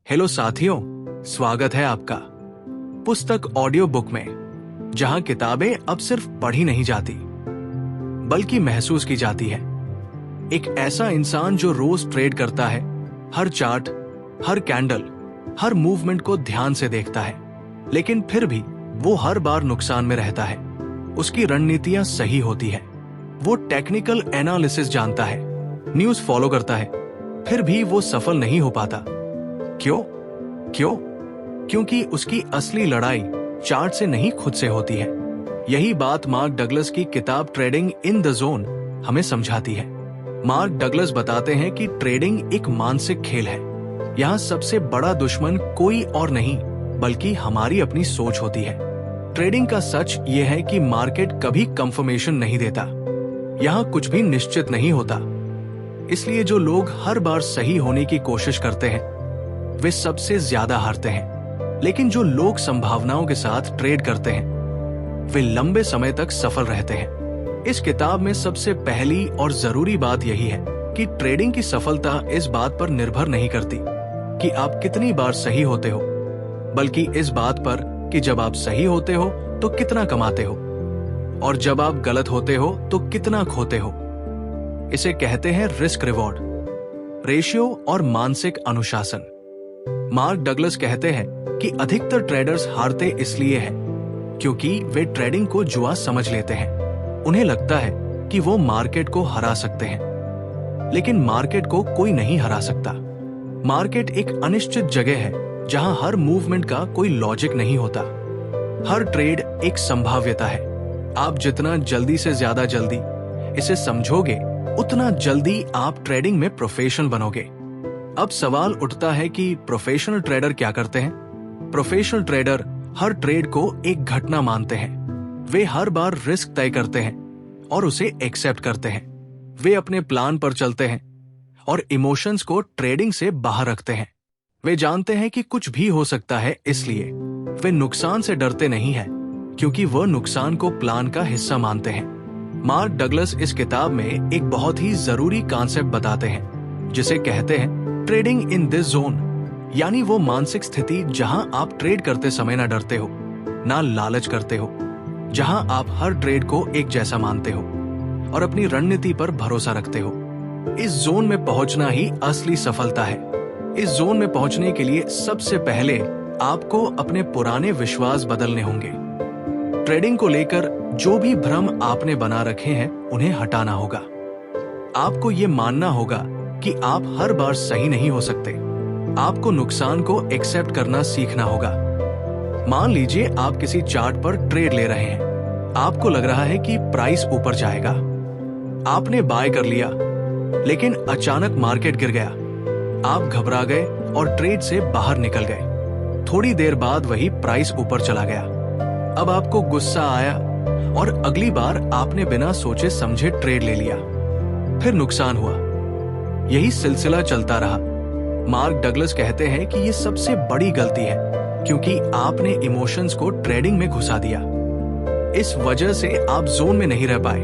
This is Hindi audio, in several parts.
हेलो साथियों, स्वागत है आपका पुस्तक ऑडियो बुक में, जहां किताबें अब सिर्फ पढ़ी नहीं जाती बल्कि महसूस की जाती है। एक ऐसा इंसान जो रोज ट्रेड करता है, हर चार्ट, हर कैंडल, हर मूवमेंट को ध्यान से देखता है, लेकिन फिर भी वो हर बार नुकसान में रहता है। उसकी रणनीतियां सही होती है, वो टेक्निकल एनालिसिस जानता है, न्यूज फॉलो करता है, फिर भी वो सफल नहीं हो पाता। क्यों? क्योंकि उसकी असली लड़ाई चार्ट से नहीं, खुद से होती है। यही बात मार्क डगलस की किताब ट्रेडिंग इन द जोन हमें समझाती है। मार्क डगलस बताते हैं कि ट्रेडिंग एक मानसिक खेल है। यहाँ सबसे बड़ा दुश्मन कोई और नहीं बल्कि हमारी अपनी सोच होती है। ट्रेडिंग का सच ये है कि मार्केट कभी कंफर्मेशन नहीं देता। यहाँ कुछ भी निश्चित नहीं होता। इसलिए जो लोग हर बार सही होने की कोशिश करते हैं वे सबसे ज्यादा हारते हैं, लेकिन जो लोग संभावनाओं के साथ ट्रेड करते हैं वे लंबे समय तक सफल रहते हैं। इस किताब में सबसे पहली और जरूरी बात यही है कि ट्रेडिंग की सफलता इस बात पर निर्भर नहीं करती कि आप कितनी बार सही होते हो, बल्कि इस बात पर कि जब आप सही होते हो तो कितना कमाते हो और जब आप गलत होते हो तो कितना खोते हो। इसे कहते हैं रिस्क रिवॉर्ड रेशियो और मानसिक अनुशासन। मार्क डगलस कहते हैं कि अधिकतर ट्रेडर्स हारते इसलिए हैं क्योंकि वे ट्रेडिंग को जुआ समझ लेते हैं। उन्हें लगता है कि वो मार्केट को हरा सकते हैं, लेकिन मार्केट को कोई नहीं हरा सकता। मार्केट एक अनिश्चित जगह है जहां हर मूवमेंट का कोई लॉजिक नहीं होता। हर ट्रेड एक संभाव्यता है। आप जितना जल्दी से ज्यादा जल्दी इसे समझोगे उतना जल्दी आप ट्रेडिंग में प्रोफेशनल बनोगे। अब सवाल उठता है कि प्रोफेशनल ट्रेडर क्या करते हैं? प्रोफेशनल ट्रेडर हर ट्रेड को एक घटना मानते हैं। वे हर बार रिस्क तय करते हैं और उसे एक्सेप्ट करते हैं। वे अपने प्लान पर चलते हैं और इमोशंस को ट्रेडिंग से बाहर रखते हैं। वे जानते हैं कि कुछ भी हो सकता है, इसलिए वे नुकसान से डरते नहीं हैं क्योंकि वह नुकसान को प्लान का हिस्सा मानते हैं। मार्क डगलस इस किताब में एक बहुत ही जरूरी कॉन्सेप्ट बताते हैं जिसे कहते हैं ट्रेडिंग इन दिस जोन, यानी वो मानसिक स्थिति जहां आप ट्रेड करते समय ना डरते हो, ना लालच करते हो, जहां आप हर ट्रेड को एक जैसा मानते हो और अपनी रणनीति पर भरोसा रखते हो। इस जोन में पहुंचना ही असली सफलता है। इस जोन में पहुंचने के लिए सबसे पहले आपको अपने पुराने विश्वास बदलने होंगे। ट्रेडिंग को लेकर जो भी भ्रम आपने बना रखे हैं उन्हें हटाना होगा। आपको ये मानना होगा कि आप हर बार सही नहीं हो सकते। आपको नुकसान को एक्सेप्ट करना सीखना होगा। मान लीजिए आप किसी चार्ट पर ट्रेड ले रहे हैं। आपको लग रहा है कि प्राइस ऊपर जाएगा। आपने बाय कर लिया, लेकिन अचानक मार्केट गिर गया। आप घबरा गए और ट्रेड से बाहर निकल गए। थोड़ी देर बाद वही प्राइस ऊपर चला गया। अब आपको गुस्सा आया और अगली बार आपने बिना सोचे समझे ट्रेड ले लिया। फिर नुकसान हुआ। यही सिलसिला चलता रहा। मार्क डगलस कहते हैं कि ये सबसे बड़ी गलती है क्योंकि आपने इमोशंस को ट्रेडिंग में घुसा दिया। इस वजह से आप जोन में नहीं रह पाए।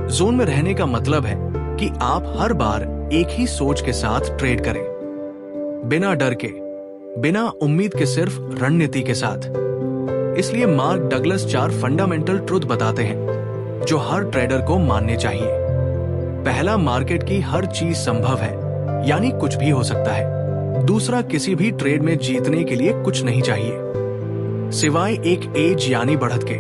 जोन में रहने का मतलब है कि आप हर बार एक ही सोच के साथ ट्रेड करें, बिना डर के, बिना उम्मीद के, सिर्फ रणनीति के साथ। इसलिए मार्क डगलस 4 फंडामेंटल ट्रुथ बताते हैं जो हर ट्रेडर को मानने चाहिए। पहला, मार्केट की हर चीज संभव है, यानी कुछ भी हो सकता है। दूसरा, किसी भी ट्रेड में जीतने के लिए कुछ नहीं चाहिए सिवाय एक एज यानी बढ़त के।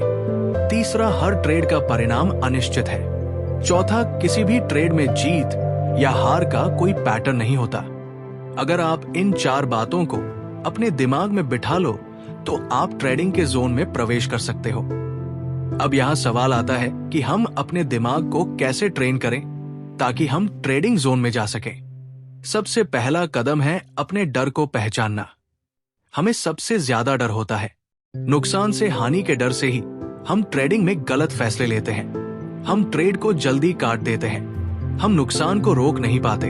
तीसरा, हर ट्रेड का परिणाम अनिश्चित है। चौथा, किसी भी ट्रेड में जीत या हार का कोई पैटर्न नहीं होता। अगर आप इन 4 बातों को अपने दिमाग में बिठा लो तो आप ट्रेडिंग के जोन में प्रवेश कर सकते हो। अब यहाँ सवाल आता है कि हम अपने दिमाग को कैसे ट्रेन करें ताकि हम ट्रेडिंग जोन में जा सकें। सबसे पहला कदम है अपने डर को पहचानना। हमें सबसे ज्यादा डर होता है नुकसान से। हानि के डर से ही हम ट्रेडिंग में गलत फैसले लेते हैं। हम ट्रेड को जल्दी काट देते हैं। हम नुकसान को रोक नहीं पाते।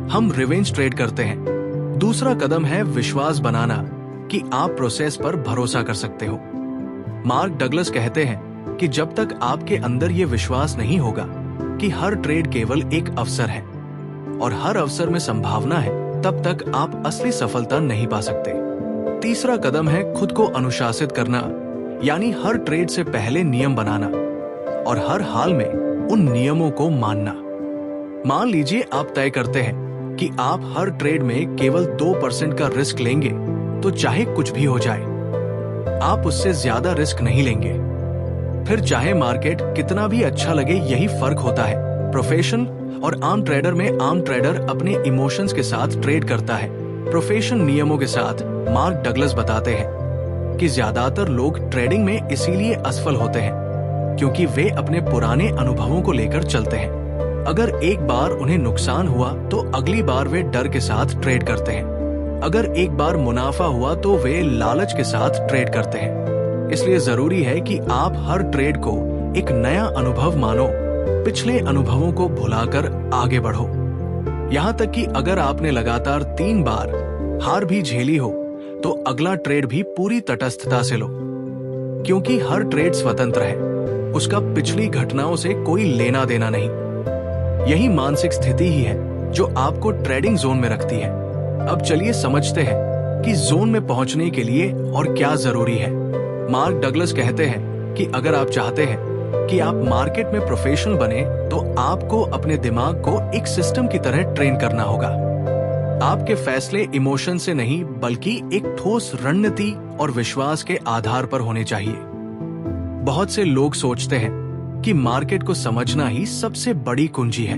हम रिवेंज ट्रेड करते हैं। दूसरा कदम है विश्वास बनाना कि आप प्रोसेस पर भरोसा कर सकते हो। मार्क डगलस कहते हैं कि जब तक आपके अंदर ये विश्वास नहीं होगा कि हर ट्रेड केवल एक अवसर है और हर अवसर में संभावना है, तब तक आप असली सफलता नहीं पा सकते। तीसरा कदम है खुद को अनुशासित करना, यानी हर ट्रेड से पहले नियम बनाना और हर हाल में उन नियमों को मानना। मान लीजिए आप तय करते हैं कि आप हर ट्रेड में केवल 2% का रिस्क लेंगे, तो चाहे कुछ भी हो जाए आप उससे ज्यादा रिस्क नहीं लेंगे। फिर चाहे मार्केट कितना भी अच्छा लगे, यही फर्क होता है प्रोफेशनल और आम ट्रेडर में। आम ट्रेडर अपने इमोशंस के साथ ट्रेड करता है, प्रोफेशनल नियमों के साथ। मार्क डगलस बताते हैं कि ज्यादातर लोग ट्रेडिंग में इसीलिए असफल होते हैं क्योंकि वे अपने पुराने अनुभवों को लेकर चलते हैं। अगर एक बार उन्हें नुकसान हुआ तो अगली बार वे डर के साथ ट्रेड करते हैं। अगर एक बार मुनाफा हुआ तो वे लालच के साथ ट्रेड करते हैं। इसलिए जरूरी है कि आप हर ट्रेड को एक नया अनुभव मानो, पिछले अनुभवों को भुलाकर आगे बढ़ो। यहाँ तक कि अगर आपने लगातार 3 बार हार भी झेली हो तो अगला ट्रेड भी पूरी तटस्थता से लो, क्योंकि हर ट्रेड स्वतंत्र है, उसका पिछली घटनाओं से कोई लेना देना नहीं। यही मानसिक स्थिति ही है जो आपको ट्रेडिंग जोन में रखती है। अब चलिए समझते हैं कि जोन में पहुंचने के लिए और क्या जरूरी है। मार्क डगलस कहते हैं कि अगर आप चाहते हैं कि आप मार्केट में प्रोफेशनल बने तो आपको अपने दिमाग को एक सिस्टम की तरह ट्रेन करना होगा। आपके फैसले इमोशन से नहीं बल्कि एक ठोस रणनीति और विश्वास के आधार पर होने चाहिए। बहुत से लोग सोचते हैं कि मार्केट को समझना ही सबसे बड़ी कुंजी है,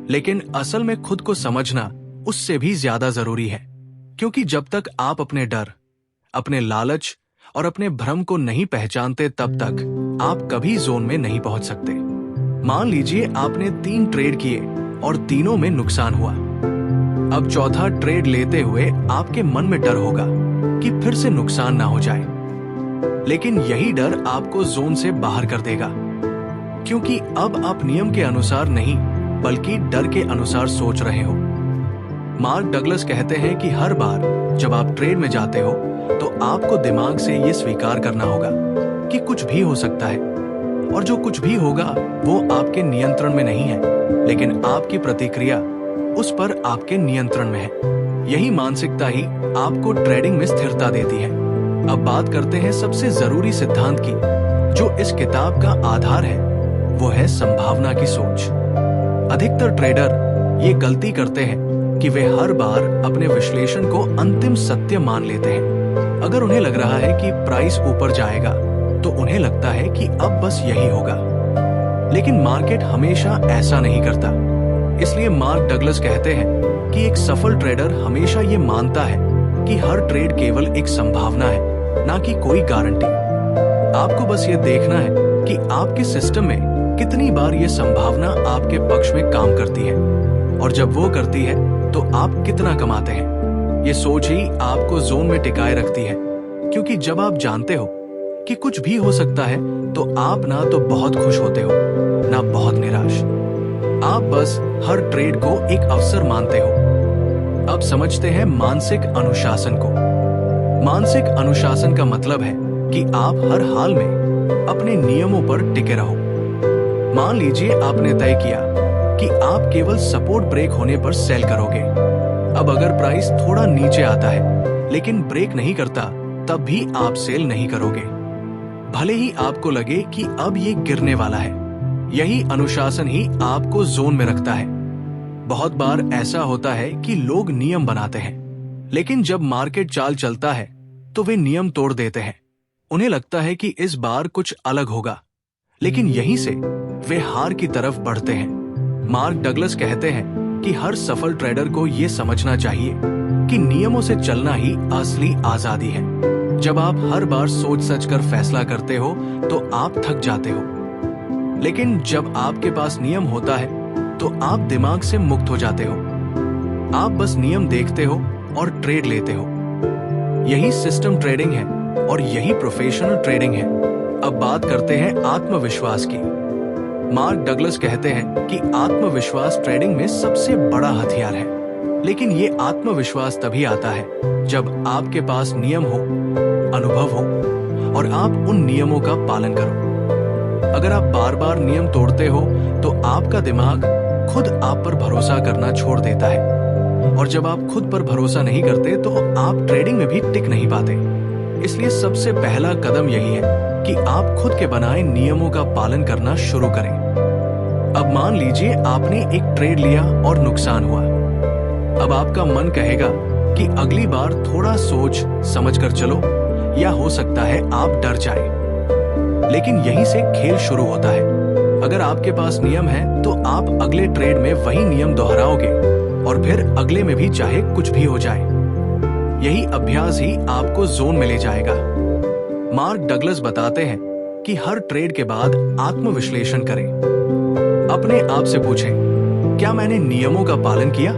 लेकिन असल में खुद को समझना उससे भी ज्यादा जरूरी है, क्योंकि जब तक आप अपने डर, अपने लालच और अपने भ्रम को नहीं पहचानते तब तक आप कभी जोन में नहीं पहुंच सकते। मान लीजिए आपने 3 ट्रेड किए और तीनों में नुकसान हुआ। अब चौथा ट्रेड लेते हुए आपके मन में डर होगा कि फिर से नुकसान ना हो जाए, लेकिन यही डर आपको जोन से बाहर कर देगा, क्योंकि अब आप नियम के अनुसार नहीं बल्कि डर के अनुसार सोच रहे हो। मार्क डगलस कहते हैं कि हर बार जब आप ट्रेड में जाते हो तो आपको दिमाग से ये स्वीकार करना होगा कि कुछ भी हो सकता है, और जो कुछ भी होगा वो आपके नियंत्रण में नहीं है, लेकिन आपकी प्रतिक्रिया उस पर आपके नियंत्रण में है। यही मानसिकता ही आपको ट्रेडिंग में स्थिरता देती है। अब बात करते हैं सबसे जरूरी सिद्धांत की, जो इस किताब का आधार है, वो है संभावना की सोच। अधिकतर ट्रेडर ये गलती करते हैं कि वे हर बार अपने विश्लेषण को अंतिम सत्य मान लेते हैं। अगर उन्हें लग रहा है कि प्राइस ऊपर जाएगा तो उन्हें लगता है कि अब बस यही होगा, लेकिन मार्केट हमेशा ऐसा नहीं करता। इसलिए मार्क डगलस कहते हैं कि एक सफल ट्रेडर हमेशा ये मानता है कि हर ट्रेड केवल एक संभावना है, ना कि कोई गारंटी। आपको बस ये देखना है कि आपके सिस्टम में कितनी बार ये संभावना आपके पक्ष में काम करती है, और जब वो करती है तो आप कितना कमाते हैं। ये सोच ही आपको जोन में टिकाए रखती है, क्योंकि जब आप जानते हो कि कुछ भी हो सकता है तो आप ना तो बहुत खुश होते हो ना बहुत निराश। आप बस हर ट्रेड को एक अवसर मानते हो। अब समझते हैं मानसिक अनुशासन को। मानसिक अनुशासन का मतलब है कि आप हर हाल में अपने नियमों पर टिके रहो। मान लीजिए आपने तय किया कि आप केवल सपोर्ट ब्रेक होने पर सेल करोगे। अब अगर प्राइस थोड़ा नीचे आता है लेकिन ब्रेक नहीं करता, तब भी आप सेल नहीं करोगे, भले ही आपको लगे कि अब ये गिरने वाला है। यही अनुशासन ही आपको जोन में रखता है। बहुत बार ऐसा होता है कि लोग नियम बनाते हैं, लेकिन जब मार्केट चाल चलता है तो वे नियम तोड़ देते हैं। उन्हें लगता है कि इस बार कुछ अलग होगा, लेकिन यहीं से वे हार की तरफ बढ़ते हैं। मार्क डगलस कहते हैं कि हर सफल ट्रेडर को यह समझना चाहिए कि नियमों से चलना ही असली आजादी है। जब आप हर बार सोच सच कर फैसला करते हो तो आप थक जाते हो, लेकिन जब आपके पास नियम होता है तो आप दिमाग से मुक्त हो जाते हो। आप बस नियम देखते हो और ट्रेड लेते हो। यही सिस्टम ट्रेडिंग है और यही प्रोफेशनल ट्रेडिंग है। अब बात करते हैं आत्मविश्वास की। मार्क डगलस कहते हैं कि आत्मविश्वास ट्रेडिंग में सबसे बड़ा हथियार है, लेकिन ये आत्मविश्वास तभी आता है जब आपके पास नियम हो, अनुभव हो और आप उन नियमों का पालन करो। अगर आप बार बार नियम तोड़ते हो तो आपका दिमाग खुद आप पर भरोसा करना छोड़ देता है। और जब आप खुद पर भरोसा नहीं करते तो आप ट्रेडिंग में भी टिक नहीं पाते। इसलिए सबसे पहला कदम यही है कि आप खुद के बनाए नियमों का पालन करना शुरू करें। अब मान लीजिए आपने एक ट्रेड लिया और नुकसान हुआ। अब आपका मन कहेगा कि अगली बार थोड़ा सोच समझ कर चलो, या हो सकता है आप डर जाए। लेकिन यहीं से खेल शुरू होता है। अगर आपके पास नियम है तो आप अगले ट्रेड में वही नियम दोहराओगे और फिर अगले में भी चाहे कुछ भी हो जाए। यही अभ्यास ही आपको जोन में ले जाएगा। मार्क डगलस बताते हैं कि हर ट्रेड के बाद आत्मविश्लेषण करें। अपने आप से पूछें, क्या मैंने नियमों का पालन किया?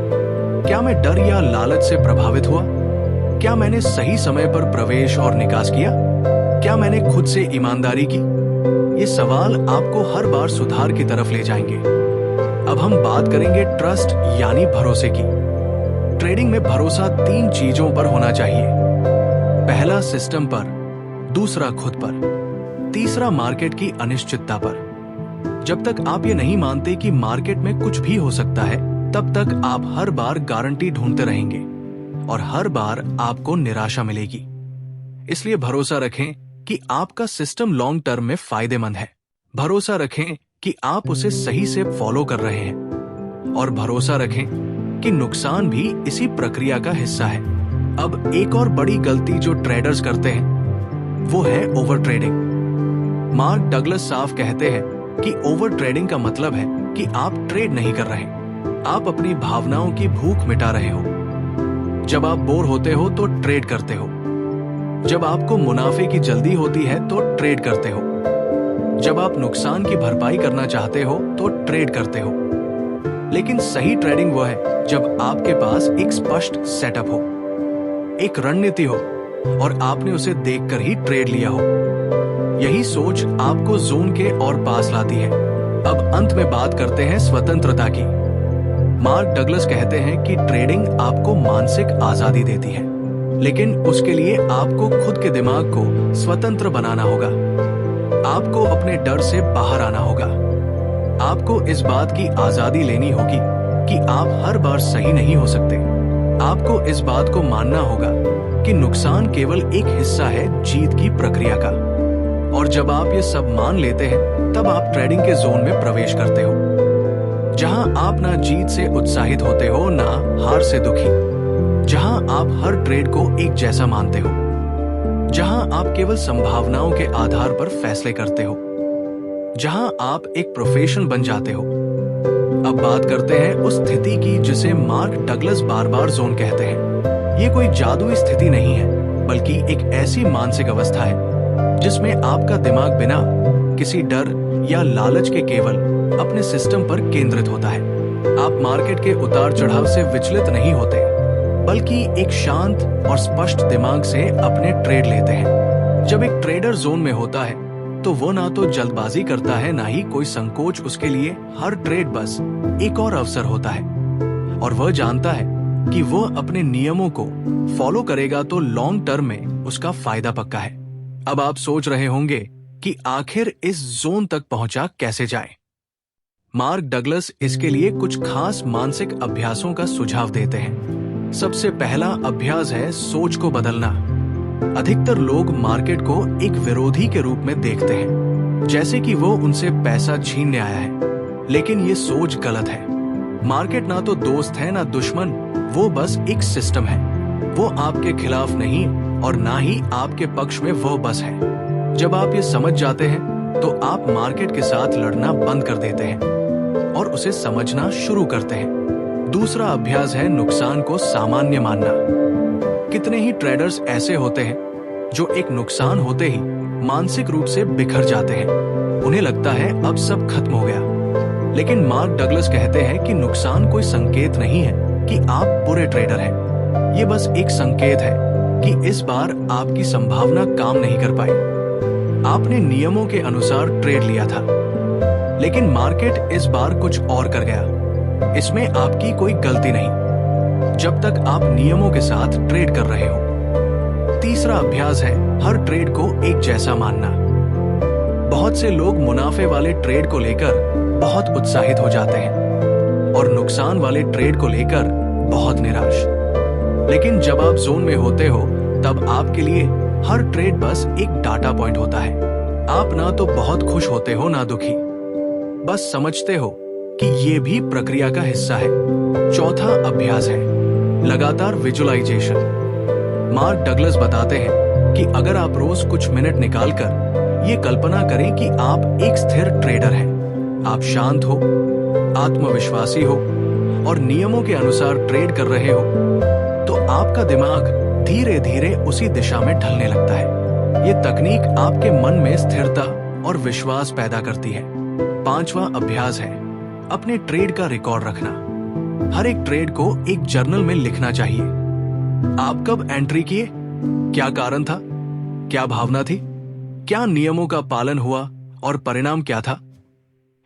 क्या मैं डर या लालच से प्रभावित हुआ? क्या मैंने सही समय पर प्रवेश और निकास किया? क्या मैंने खुद से ईमानदारी की? ये सवाल आपको हर बार सुधार की तरफ ले जाएंगे। अब हम बात करेंगे ट्रस्ट यानी भरोसे की। ट्रेडिंग में भरोसा 3 चीजों पर होना चाहिए। पहला सिस्टम पर, दूसरा खुद पर, तीसरा मार्केट की अनिश्चितता पर। जब तक आप ये नहीं मानते कि मार्केट में कुछ भी हो सकता है, तब तक आप हर बार गारंटी ढूंढते रहेंगे और हर बार आपको निराशा मिलेगी। इसलिए भरोसा रखें कि आपका सिस्टम लॉन्ग टर्म में फायदेमंद है। भरोसा रखें कि आप उसे सही से फॉलो कर रहे हैं और भरोसा रखें कि नुकसान भी इसी प्रक्रिया का हिस्सा है। अब एक और बड़ी गलती जो ट्रेडर्स करते हैं वो है ओवर ट्रेडिंग। मार्क डगलस साफ कहते हैं कि ओवर ट्रेडिंग का मतलब है कि आप ट्रेड नहीं कर रहे, आप अपनी भावनाओं की भूख मिटा रहे हो। जब आप बोर होते हो तो ट्रेड करते हो, जब आपको मुनाफे की जल्दी होती है तो ट्रेड करते हो, जब आप नुकसान की भरपाई करना चाहते हो तो ट्रेड करते हो। लेकिन सही ट्रेडिंग वो है जब आपके पास एक स्पष्ट सेटअप हो, एक रणनीति हो और आपने उसे देखकर ही ट्रेड लिया हो। यही सोच आपको जोन के और पास लाती है। अब अंत में बात करते हैं स्वतंत्रता की। मार्क डगलस कहते हैं कि ट्रेडिंग आपको मानसिक आजादी देती है, लेकिन उसके लिए आपको खुद के दिमाग को स्वतंत्र बनाना होगा। आपको अपने डर से बाहर आना होगा। आपको इस बात की आजादी लेनी होगी कि आप हर बार सही नहीं हो सकते। आपको इस बात को मानना होगा कि नुकसान केवल एक हिस्सा है जीत की प्रक्रिया का। और जब आप ये सब मान लेते हैं, तब आप ट्रेडिंग के जोन में प्रवेश करते हो, जहां आप ना जीत से उत्साहित होते हो, ना हार से दुखी, जहां आप हर ट्रेड को एक जैसा मानते हो, जहां आप केवल संभावनाओं के आधार पर फैसले करते हो, जहां आप एक प्रोफेशनल बन जाते हो। अब बात करते हैं उस स्थिति की जिसे मार्क डगलस बार बार जोन कहते हैं। ये कोई जादुई स्थिति नहीं है, बल्कि एक ऐसी मानसिक अवस्था है जिसमें आपका दिमाग बिना किसी डर या लालच के केवल अपने सिस्टम पर केंद्रित होता है। आप मार्केट के उतार चढ़ाव से विचलित नहीं होते, बल्कि एक शांत और स्पष्ट दिमाग से अपने ट्रेड लेते हैं। जब एक ट्रेडर जोन में होता है तो वो ना तो जल्दबाजी करता है, ना ही कोई संकोच। उसके लिए हर ट्रेड बस एक और अवसर होता है और वह जानता है कि वो अपने नियमों को फॉलो करेगा तो लॉन्ग टर्म में उसका फायदा पक्का है। अब आप सोच रहे होंगे कि आखिर इस जोन तक पहुंचा कैसे जाए। मार्क डगलस इसके लिए कुछ खास मानसिक अभ्यासों का सुझाव देते हैं। सबसे पहला अभ्यास है सोच को बदलना। अधिकतर लोग मार्केट को एक विरोधी के रूप में देखते हैं, जैसे कि वो उनसे पैसा छीनने आया है। लेकिन ये सोच गलत है। मार्केट ना तो दोस्त है ना दुश्मन, वो बस एक सिस्टम है। वो आपके खिलाफ नहीं और ना ही आपके पक्ष में, वो बस है। जब आप ये समझ जाते हैं तो आप मार्केट के साथ लड़ना बंद कर देते हैं और उसे समझना शुरू करते हैं। दूसरा अभ्यास है नुकसान को सामान्य मानना। कितने ही ट्रेडर्स ऐसे होते हैं जो एक नुकसान होते ही मानसिक रूप से बिखर जाते हैं। उन्हें लगता है अब सब खत्म हो गया। लेकिन मार्क डगलस कहते हैं कि नुकसान कोई संकेत नहीं है कि आप बुरे ट्रेडर हैं। ये बस एक संकेत है कि इस बार आपकी संभावना काम नहीं कर पाई। आपने नियमों के अनुसार ट्रेड लिया था, लेकिन मार्केट इस बार कुछ और कर गया। इसमें आपकी कोई गलती नहीं, जब तक आप नियमों के साथ ट्रेड कर रहे हो। तीसरा अभ्यास है हर ट्रेड को एक जैसा मानना। बहुत से लोग मुनाफे वाले ट्रेड को लेकर बहुत उत्साहित हो जाते हैं और नुकसान वाले ट्रेड को लेकर बहुत निराश। लेकिन जब आप जोन में होते हो तब आपके लिए हर ट्रेड बस एक डाटा पॉइंट होता है। आप ना तो बहुत खुश होते हो ना दुखी, बस समझते हो कि ये भी प्रक्रिया का हिस्सा है। चौथा अभ्यास है लगातार विजुअलाइजेशन। मार्क डगलस बताते हैं कि अगर आप रोज कुछ मिनट निकालकर ये कल्पना करें कि आप एक स्थिर ट्रेडर हैं, आप शांत हो, आत्मविश्वासी हो और नियमों के अनुसार ट्रेड कर रहे हो, तो आपका दिमाग धीरे धीरे उसी दिशा में ढलने लगता है। ये तकनीक आपके मन में स्थिरता और विश्वास पैदा करती है। पांचवा अभ्यास है अपने ट्रेड का रिकॉर्ड रखना। हर एक ट्रेड को एक जर्नल में लिखना चाहिए। आप कब एंट्री किए, क्या कारण था, क्या भावना थी, क्या नियमों का पालन हुआ और परिणाम क्या था।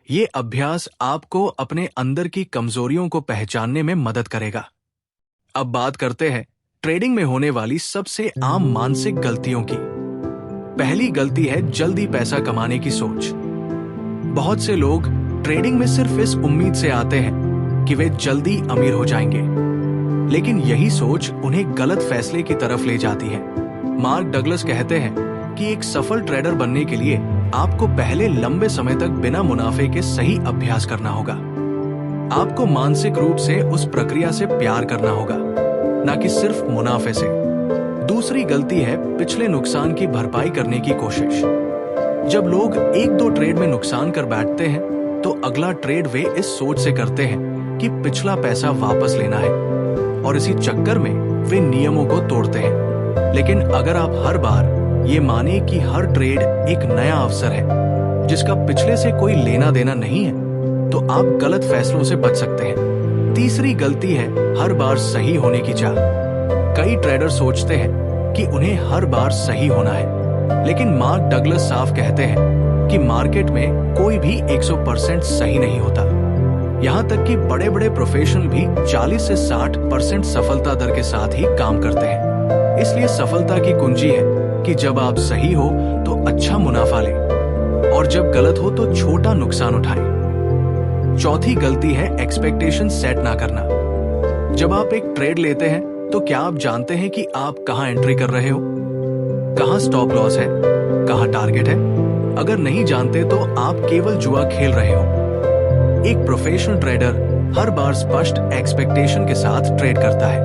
ये अभ्यास आपको अपने अंदर की कमजोरियों को पहचानने में मदद करेगा। अब बात करते हैं ट्रेडिंग में होने वाली सबसे आम मानसिक गलतियों की। पहली गलती है जल्दी पैसा कमाने की सोच। बहुत से लोग ट्रेडिंग में सिर्फ इस उम्मीद से आते हैं कि वे जल्दी अमीर हो जाएंगे, लेकिन यही सोच उन्हें गलत फैसले की तरफ ले जाती है। मार्क डगलस कहते हैं कि एक सफल ट्रेडर बनने के लिए आपको पहले लंबे समय तक बिना मुनाफे के सही अभ्यास करना होगा। आपको मानसिक रूप से उस प्रक्रिया से प्यार करना होगा, ना कि सिर्फ मुनाफे से। दूसरी गलती है पिछले नुकसान की भरपाई करने की कोशिश। जब लोग एक दो ट्रेड में नुकसान कर बैठते हैं तो अगला ट्रेड वे इस सोच से करते हैं कि पिछला पैसा वापस लेना है, और इसी चक्कर में वे नियमों को तोड़ते हैं। लेकिन अगर आप हर बार ये माने कि हर ट्रेड एक नया अवसर है जिसका पिछले से कोई लेना देना नहीं है, तो आप गलत फैसलों से बच सकते हैं। तीसरी गलती है हर बार सही होने की चाह। कई ट्रेडर सोचते हैं कि उन्हें हर बार सही होना है, लेकिन मार्क डगलस साफ कहते हैं कि मार्केट में कोई भी 100% सही नहीं होता। यहाँ तक कि बड़े बड़े प्रोफेशनल भी 40 से 60% सफलता दर के साथ ही काम करते हैं। इसलिए सफलता की कुंजी है कि जब आप सही हो तो अच्छा मुनाफा लें, और जब गलत हो तो छोटा नुकसान उठाएं। चौथी गलती है एक्सपेक्टेशन सेट ना करना। जब आप एक ट्रेड लेते हैं तो क्या आप जानते हैं कि आप कहां एंट्री कर रहे हो, कहां स्टॉप लॉस है, कहां टारगेट है? अगर नहीं जानते तो आप केवल जुआ खेल रहे हो। एक प्रोफेशनल ट्रेडर हर बार स्पष्ट एक्सपेक्टेशन के साथ ट्रेड करता है।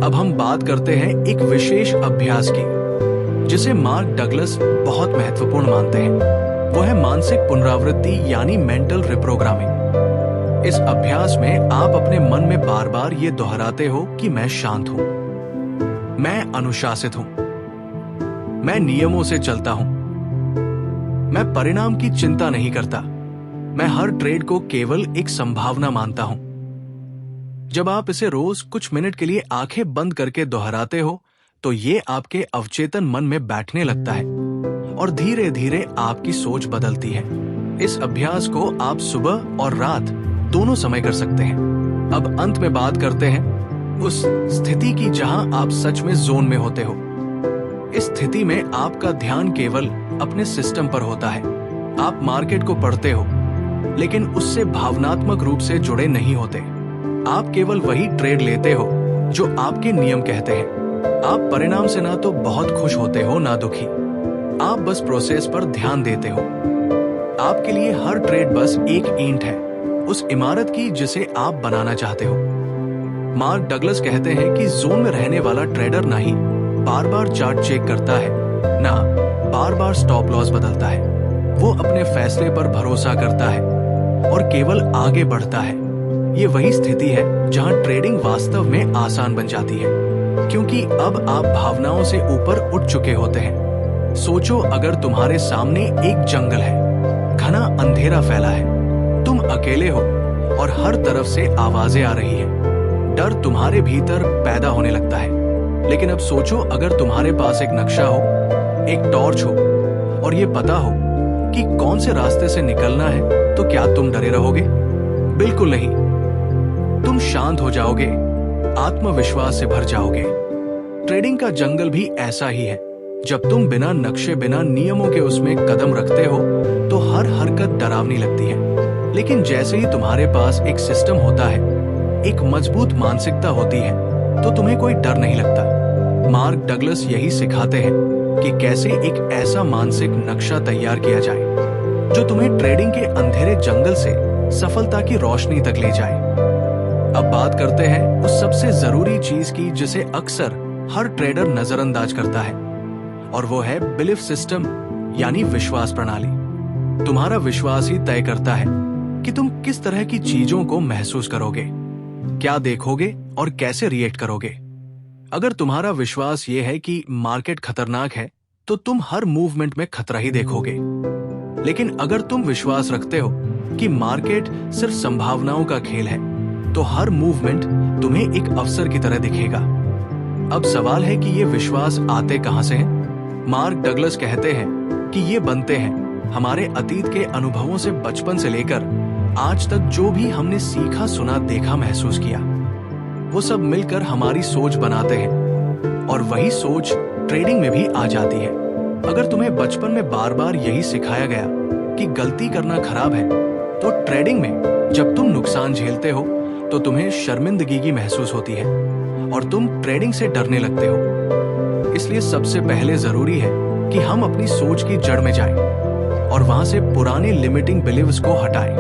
अब हम बात करते हैं एक विशेष अभ्यास की जिसे मार्क डगलस बहुत महत्वपूर्ण मानते हैं। वो है मानसिक पुनरावृत्ति यानी मेंटल रिप्रोग्रामिंग। इस अभ्यास में आप अपने मन में बार बार ये दोहराते हो कि मैं शांत हूं, मैं अनुशासित हूं, मैं नियमों से चलता हूं, मैं परिणाम की चिंता नहीं करता, मैं हर ट्रेड को केवल एक संभावना मानता हूं। जब आप इसे रोज कुछ मिनट के लिए आंखें बंद करके दोहराते हो तो ये आपके अवचेतन मन में बैठने लगता है और धीरे धीरे आपकी सोच बदलती है। इस अभ्यास को आप सुबह और रात दोनों समय कर सकते हैं। अब अंत में बात करते हैं उस स्थिति की जहां आप सच में जोन में होते हो। इस स्थिति में आपका ध्यान केवल अपने सिस्टम पर होता है। आप मार्केट को पढ़ते हो, लेकिन उससे भावनात्मक रूप से जुड़े नहीं होते। आप केवल वही ट्रेड लेते हो जो आपके नियम कहते हैं। आप परिणाम से ना तो बहुत खुश होते हो ना दुखी, आप बस प्रोसेस पर ध्यान देते हो। आपके लिए हर ट्रेड बस एक ईंट है उस इमारत की जिसे आप बनाना चाहते हो। मार्क डगलस कहते हैं कि जोन में रहने वाला ट्रेडर ना ही बार बार चार्ट चेक करता है, ना बार बार स्टॉप लॉस बदलता है। वो अपने फैसले पर भरोसा करता है और केवल आगे बढ़ता है। ये वही स्थिति है जहां ट्रेडिंग वास्तव में आसान बन जाती है, क्योंकि अब आप भावनाओं से ऊपर उठ चुके होते हैं। सोचो अगर तुम्हारे सामने एक जंगल है, घना अंधेरा फैला है, तुम अकेले हो और हर तरफ से आवाजें आ रही हैं। डर तुम्हारे भीतर पैदा होने लगता है। लेकिन अब सोचो अगर तुम्हारे पास एक नक्शा हो, एक टॉर्च हो और ये पता हो कि कौन से रास्ते से निकलना है, तो क्या तुम डरे रहोगे? बिल्कुल नहीं। तुम शांत हो जाओगे, आत्मविश्वास से भर जाओगे। ट्रेडिंग का जंगल भी ऐसा ही है। जब तुम बिना नक्शे, बिना नियमों के उसमें कदम रखते हो तो हर हरकत डरावनी लगती है। लेकिन जैसे ही तुम्हारे पास एक सिस्टम होता है, एक मजबूत मानसिकता होती है तो तुम्हें कोई डर नहीं लगता। मार्क डगलस यही सिखाते हैं कि कैसे एक ऐसा मानसिक नक्शा तैयार किया जाए जो तुम्हें ट्रेडिंग के अंधेरे जंगल से सफलता की रोशनी तक ले जाए। अब बात करते हैं उस सबसे जरूरी चीज की जिसे अक्सर हर ट्रेडर नजरअंदाज करता है, और वो है बिलीफ सिस्टम यानी विश्वास प्रणाली। तुम्हारा विश्वास ही तय करता है कि तुम किस तरह की चीजों को महसूस करोगे, क्या देखोगे और कैसे रिएक्ट करोगे। अगर तुम्हारा विश्वास ये है कि मार्केट खतरनाक है तो तुम हर मूवमेंट में खतरा ही देखोगे। लेकिन अगर तुम विश्वास रखते हो कि मार्केट सिर्फ संभावनाओं का खेल है तो हर मूवमेंट तुम्हें एक अवसर की तरह दिखेगा। अब सवाल है कि ये विश्वास आते कहां से हैं? मार्क डगलस कहते हैं कि ये बनते हैं हमारे अतीत के अनुभवों से। बचपन से लेकर आज तक जो भी हमने सीखा, सुना, देखा, महसूस किया, वो सब मिलकर हमारी सोच बनाते हैं और वही सोच ट्रेडिंग में भी आ जाती है। अगर तुम्हें बचपन में बार बार यही सिखाया गया कि गलती करना खराब है, तो ट्रेडिंग में जब तुम नुकसान झेलते हो तो तुम्हें शर्मिंदगी महसूस होती है और तुम ट्रेडिंग से डरने लगते हो। इसलिए सबसे पहले जरूरी है कि हम अपनी सोच की जड़ में जाएं और वहां से पुराने लिमिटिंग बिलीव्स को हटाएं।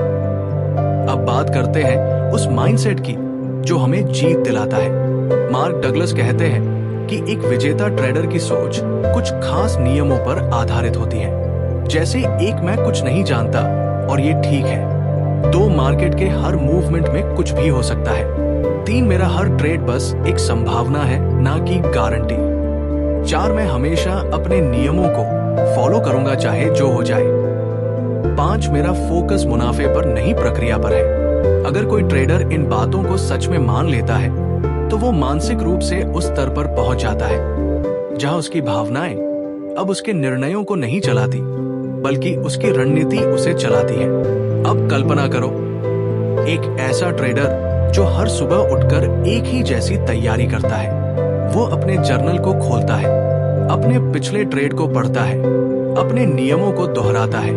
अब बात करते हैं उस माइंडसेट की जो हमें जीत दिलाता है। मार्क डगलस कहते हैं कि एक विजेता ट्रेडर की सोच कुछ खास नियमों पर आधारित होती है। जैसे एक, मैं कुछ नहीं जानता और ये ठीक है। 2, मार्केट के हर मूवमेंट में कुछ भी हो सकता है। 3, मेरा हर ट्रेड बस एक संभावना है, ना कि गारंटी। 4, मैं हमेशा अपने नियमों को फॉलो करूंगा चाहे जो हो जाए। 5, मेरा फोकस मुनाफे पर नहीं, प्रक्रिया पर है। अगर कोई ट्रेडर इन बातों को सच में मान लेता है तो वो मानसिक रूप से उस स्तर पर पहुंच जाता है जहां उसकी भावनाएं अब उसके निर्णयों को नहीं चलाती, बल्कि उसकी रणनीति उसे चलाती है। अब कल्पना करो एक ऐसा ट्रेडर जो हर सुबह उठकर एक ही जैसी तैयारी करता है। वो अपने जर्नल को खोलता है, अपने पिछले ट्रेड को पढ़ता है, अपने नियमों को दोहराता है।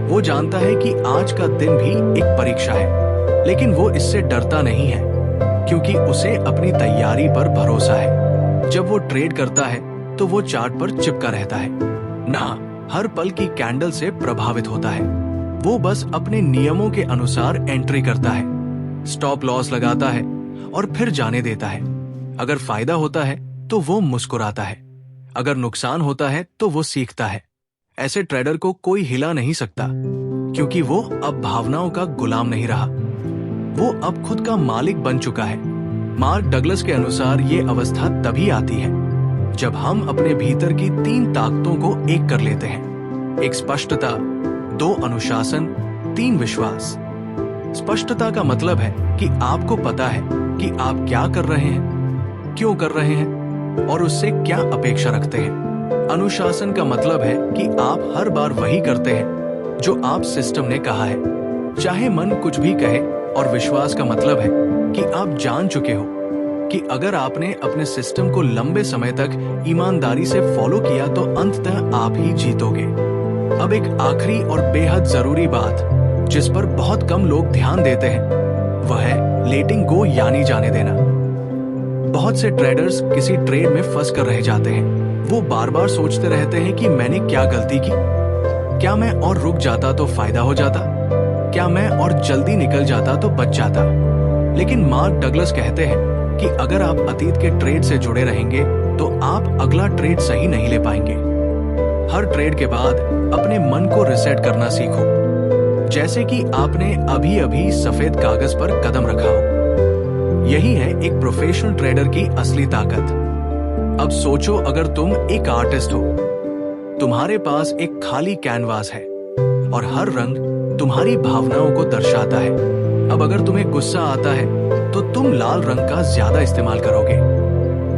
वो जानता है कि आज का दिन भी एक परीक्षा है, लेकिन वो इससे डरता नहीं है क्योंकि उसे अपनी तैयारी पर भरोसा है। जब वो ट्रेड करता है तो वो चार्ट पर चिपका रहता है, ना हर पल की कैंडल से प्रभावित होता है। वो बस अपने नियमों के अनुसार एंट्री करता है, स्टॉप लॉस लगाता है और फिर जाने देता है। अगर फायदा होता है तो वो मुस्कुराता है, अगर नुकसान होता है तो वो सीखता है। ऐसे ट्रेडर को कोई हिला नहीं सकता क्योंकि वो अब भावनाओं का गुलाम नहीं रहा, वो अब खुद का मालिक बन चुका है। मार्क डगलस के अनुसार ये अवस्था तभी आती है जब हम अपने भीतर की 3 ताकतों को एक कर लेते हैं। 1 स्पष्टता, 2 अनुशासन, 3 विश्वास। स्पष्टता का मतलब है कि आपको पता है कि आप क्या कर रहे हैं, क्यों कर रहे हैं और उससे क्या अपेक्षा रखते हैं। अनुशासन का मतलब है कि आप हर बार वही करते हैं जो आप सिस्टम ने कहा है, चाहे मन कुछ भी कहे। और विश्वास का मतलब है कि आप जान चुके हो कि अगर आपने अपने सिस्टम को लंबे समय तक ईमानदारी से फॉलो किया तो अंततः आप ही जीतोगे। अब एक आखिरी और बेहद जरूरी बात जिस पर बहुत कम लोग ध्यान देते हैं वह है लेटिंग गो यानी जाने देना। बहुत से ट्रेडर्स किसी ट्रेड में फंस कर रह जाते हैं। वो बार बार सोचते रहते हैं कि मैंने क्या गलती की, क्या मैं और रुक जाता तो फायदा हो जाता, क्या मैं और जल्दी निकल जाता तो बच जाता। लेकिन मार्क डगलस कहते हैं कि अगर आप अतीत के ट्रेड से जुड़े रहेंगे तो आप अगला ट्रेड सही नहीं ले पाएंगे। हर ट्रेड के बाद अपने मन को रिसेट करना सीखो, जैसे कि आपने अभी अभी सफेद कागज पर कदम रखा हो। यही है एक प्रोफेशनल ट्रेडर की असली ताकत। अब सोचो, अगर तुम एक आर्टिस्ट हो, तुम्हारे पास एक खाली कैनवास है और हर रंग तुम्हारी भावनाओं को दर्शाता है। अब अगर तुम्हें गुस्सा आता है तो तुम लाल रंग का ज्यादा इस्तेमाल करोगे,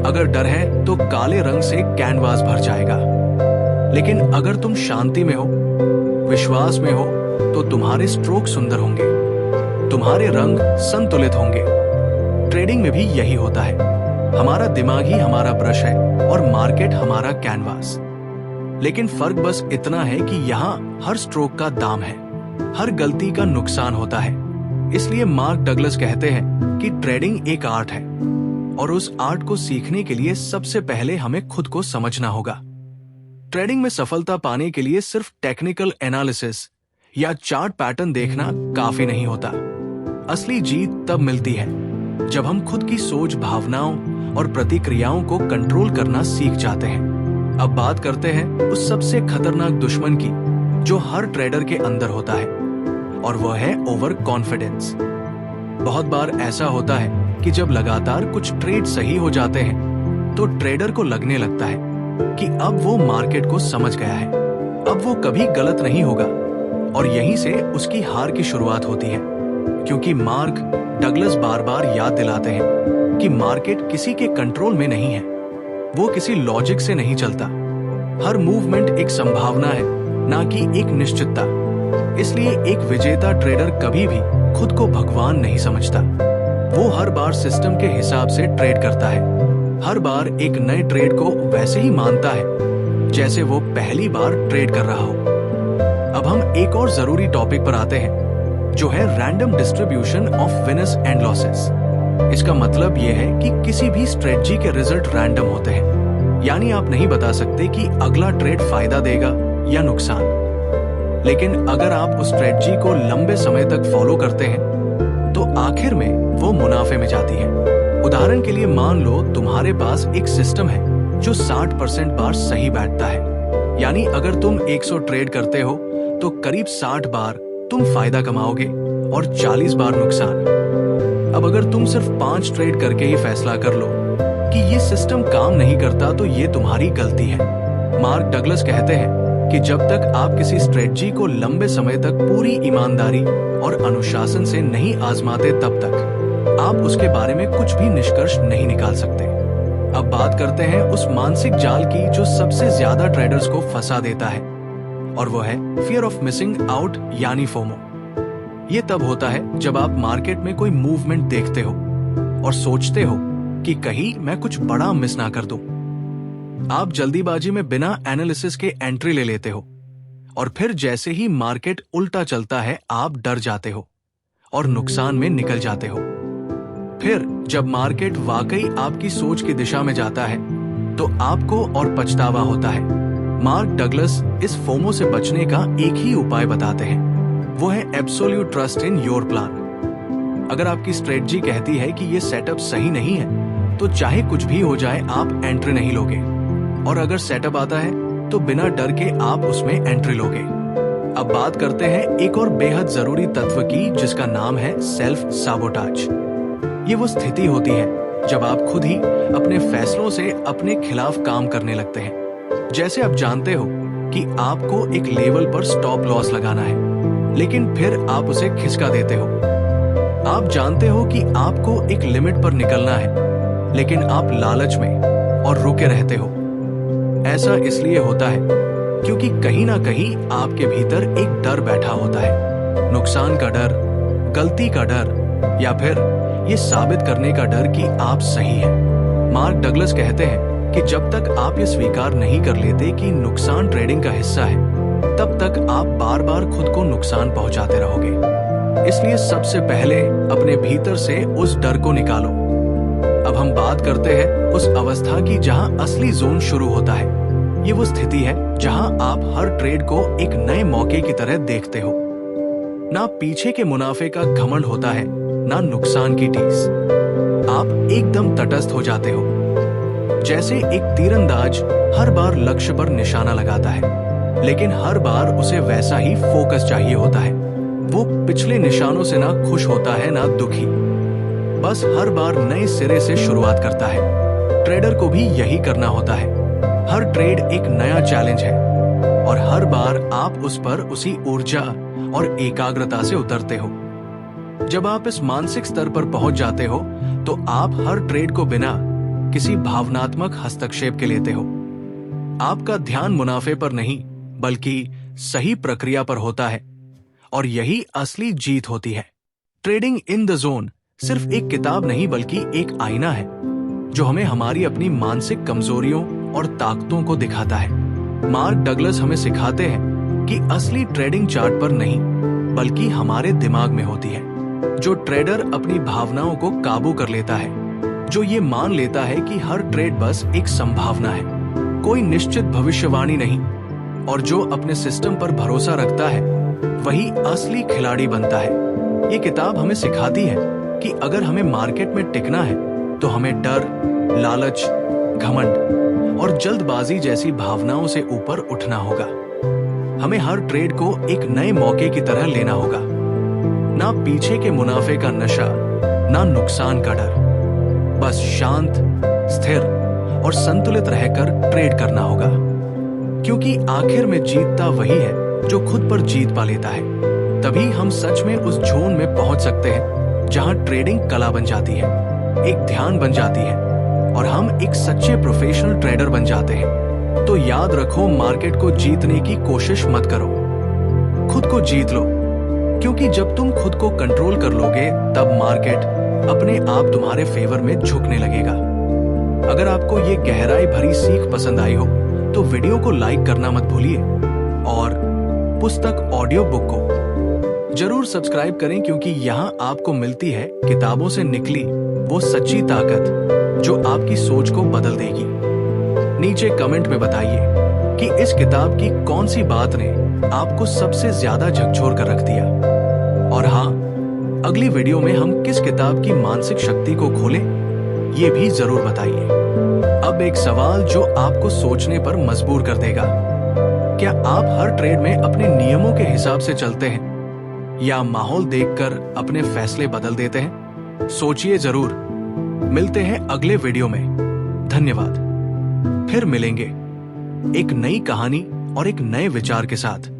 अगर डर है तो काले रंग से कैनवास भर जाएगा। लेकिन अगर तुम शांति में हो, विश्वास में हो, तो तुम्हारे स्ट्रोक सुंदर होंगे, तुम्हारे रंग संतुलित होंगे। ट्रेडिंग में भी यही होता है। हमारा दिमाग ही हमारा ब्रश है और मार्केट हमारा कैनवास। लेकिन फर्क बस इतना है कि यहाँ हर स्ट्रोक का दाम है, हर गलती का नुकसान होता है। इसलिए मार्क डगलस कहते हैं कि ट्रेडिंग एक आर्ट है और उस आर्ट को सीखने के लिए सबसे पहले हमें खुद को समझना होगा। ट्रेडिंग में सफलता पाने के लिए सिर्फ टेक्निकल एनालिसिस या चार्ट पैटर्न देखना काफी नहीं होता। असली जीत तब मिलती है जब हम खुद की सोच, भावनाओं और प्रतिक्रियाओं को कंट्रोल करना सीख जाते हैं। अब बात करते हैं उस सबसे खतरनाक दुश्मन की जो हर ट्रेडर के अंदर होता है, और वह है ओवर कॉन्फिडेंस। बहुत बार ऐसा होता है कि जब लगातार कुछ ट्रेड सही हो जाते हैं तो ट्रेडर को लगने लगता है कि अब वो मार्केट को समझ गया है, अब वो कभी गलत नहीं होगा, और यहीं से उसकी हार की शुरुआत होती है। क्योंकि मार्क डगलस बार बार याद दिलाते हैं कि मार्केट किसी के कंट्रोल में नहीं है, वो किसी लॉजिक से नहीं चलता। हर मूवमेंट एक संभावना है, ना कि एक निश्चितता। इसलिए एक विजेता ट्रेडर कभी भी खुद को भगवान नहीं समझता। वो हर बार सिस्टम के हिसाब से ट्रेड करता है, हर बार एक नए ट्रेड को वैसे ही मानता है जैसे वो पहली बार ट्रेड कर रहा हो। अब हम एक और जरूरी टॉपिक पर आते हैं, जो है random distribution of winners and losses. इसका मतलब यह है कि किसी भी स्ट्रेटजी के रिजल्ट रैंडम होते हैं, यानी आप नहीं बता सकते कि अगला ट्रेड फायदा देगा या नुकसान। लेकिन अगर आप उस स्ट्रेटजी को लंबे समय तक फॉलो करते हैं तो आखिर में वो मुनाफे में जाती है। उदाहरण के लिए मान लो तुम्हारे पास एक सिस्टम है जो 60% बार सही बैठता है, यानी अगर तुम 100 ट्रेड करते हो तो करीब 60 बार तुम फायदा कमाओगे और 40 बार नुकसान। अब अगर तुम सिर्फ 5 ट्रेड करके ही फैसला कर लो कि ये सिस्टम काम नहीं करता तो ये तुम्हारी गलती है। मार्क डगलस कहते हैं कि जब तक आप किसी स्ट्रेटजी को लंबे समय तक पूरी ईमानदारी और अनुशासन से नहीं आजमाते तब तक आप उसके बारे में कुछ भी निष्कर्ष नहीं निकाल सकते। अब बात करते हैं उस मानसिक जाल की जो सबसे ज्यादा ट्रेडर्स को फंसा देता है, और वो है फियर ऑफ मिसिंग आउट यानी फोमो। ये तब होता है जब आप मार्केट में कोई मूवमेंट देखते हो और सोचते हो कि कहीं मैं कुछ बड़ा मिस ना कर दूं। आप जल्दीबाजी में बिना एनालिसिस के एंट्री ले लेते हो, और फिर जैसे ही मार्केट उल्टा चलता है आप डर जाते हो और नुकसान में निकल जाते हो। फिर जब मार्केट वाकई आपकी सोच की दिशा में जाता है तो आपको और पछतावा होता है। मार्क डगलस इस फोमो से बचने का एक ही उपाय बताते हैं, वो है absolute trust in your plan. अगर आपकी स्ट्रेटजी कहती है कि ये सेटअप सही नहीं है तो चाहे कुछ भी हो जाए आप एंट्री नहीं लोगे, और अगर सेटअप आता है तो बिना डर के आप उसमें एंट्री लोगे। अब बात करते हैं एक और बेहद जरूरी तत्व की, जिसका नाम है सेल्फ साबोटाज। ये वो स्थिति होती है जब आप खुद ही अपने फैसलों से अपने खिलाफ काम करने लगते हैं। जैसे आप जानते हो कि आपको एक लेवल पर स्टॉप लॉस लगाना है, लेकिन फिर आप उसे खिसका देते हो। आप जानते हो कि आपको एक लिमिट पर निकलना है, लेकिन आप लालच में और रुके रहते हो। ऐसा इसलिए होता है क्योंकि कहीं ना कहीं आपके भीतर एक डर बैठा होता है, नुकसान का डर, गलती का डर, या फिर ये साबित करने का डर कि आप सही हैं। मार्क डगलस कहते हैं कि जब तक आप ये स्वीकार नहीं कर लेते कि नुकसान ट्रेडिंग का हिस्सा है, तब तक आप बार बार खुद को नुकसान पहुंचाते रहोगे। इसलिए सबसे पहले अपने भीतर से उस डर को निकालो। अब हम बात करते हैं उस अवस्था की जहां असली जोन शुरू होता है। ये वो स्थिति है जहां आप हर ट्रेड को एक नए मौके की तरह देखते हो। ना पीछे के मुनाफे का घमंड होता है, ना नुकसान की टीस। आप एकदम तटस्थ हो जाते हो, जैसे एक तीरंदाज हर बार लक्ष्य पर निशाना लगाता है, लेकिन हर बार उसे वैसा ही फोकस चाहिए होता है। वो पिछले निशानों से ना खुश होता है ना दुखी, बस हर बार नए सिरे से शुरुआत करता है। ट्रेडर को भी यही करना होता है। हर ट्रेड एक नया चैलेंज है और हर बार आप उस पर उसी ऊर्जा और एकाग्रता से उतरते हो। जब आप इस मानसिक स्तर पर पहुंच जाते हो तो आप हर ट्रेड को बिना किसी भावनात्मक हस्तक्षेप के लेते हो। आपका ध्यान मुनाफे पर नहीं बल्कि सही प्रक्रिया पर होता है, और यही असली जीत होती है। ट्रेडिंग इन द जोन सिर्फ एक किताब नहीं बल्कि एक आईना है जो हमें हमारी अपनी मानसिक कमजोरियों और ताकतों को दिखाता है। मार्क डगलस हमें सिखाते हैं कि असली ट्रेडिंग चार्ट पर नहीं बल्कि हमारे दिमाग में होती है। जो ट्रेडर अपनी भावनाओं को काबू कर लेता है, जो ये मान लेता है कि हर ट्रेड बस एक संभावना है, कोई निश्चित भविष्यवाणी नहीं, और जो अपने सिस्टम पर भरोसा रखता है, वही असली खिलाड़ी बनता है। ये किताब हमें सिखाती है कि अगर हमें मार्केट में टिकना है तो हमें डर, लालच, घमंड और जल्दबाजी जैसी भावनाओं से ऊपर उठना होगा। हमें हर ट्रेड को एक नए मौके की तरह लेना होगा। ना पीछे के मुनाफे का नशा, ना नुकसान का डर, बस शांत, स्थिर और संतुलित रहकर ट्रेड करना होगा, क्योंकि आखिर में जीतता वही है जो खुद पर जीत पा लेता है। तभी हम सच में उस जोन में पहुंच सकते हैं जहां ट्रेडिंग कला बन जाती है, एक ध्यान बन जाती है और हम एक सच्चे प्रोफेशनल ट्रेडर बन जाते हैं। तो याद रखो, मार्केट को जीतने की कोशिश मत करो, खुद को जीत लो, क्योंकि जब तुम खुद को कंट्रोल कर लोगे तब मार्केट अपने आप तुम्हारे फेवर में झुकने लगेगा। अगर आपको ये गहराई भरी सीख पसंद आई हो तो वीडियो को लाइक करना मत भूलिए और पुस्तक ऑडियो बुक को जरूर सब्सक्राइब करें, क्योंकि यहाँ आपको मिलती है किताबों से निकली वो सच्ची ताकत जो आपकी सोच को बदल देगी। नीचे कमेंट में बताइए कि इस किताब की कौन सी बात ने आपको सबसे ज्यादा झकझोर कर रख दिया। और हाँ, अगली वीडियो में हम किस किताब की मानसिक शक्ति को खोलें, ये भी जरूर बताइए। अब एक सवाल जो आपको सोचने पर मजबूर कर देगा, क्या आप हर ट्रेड में अपने नियमों के हिसाब से चलते हैं या माहौल देखकर अपने फैसले बदल देते हैं? सोचिए जरूर। मिलते हैं अगले वीडियो में। धन्यवाद। फिर मिलेंगे एक नई कहानी और एक नए विचार के साथ।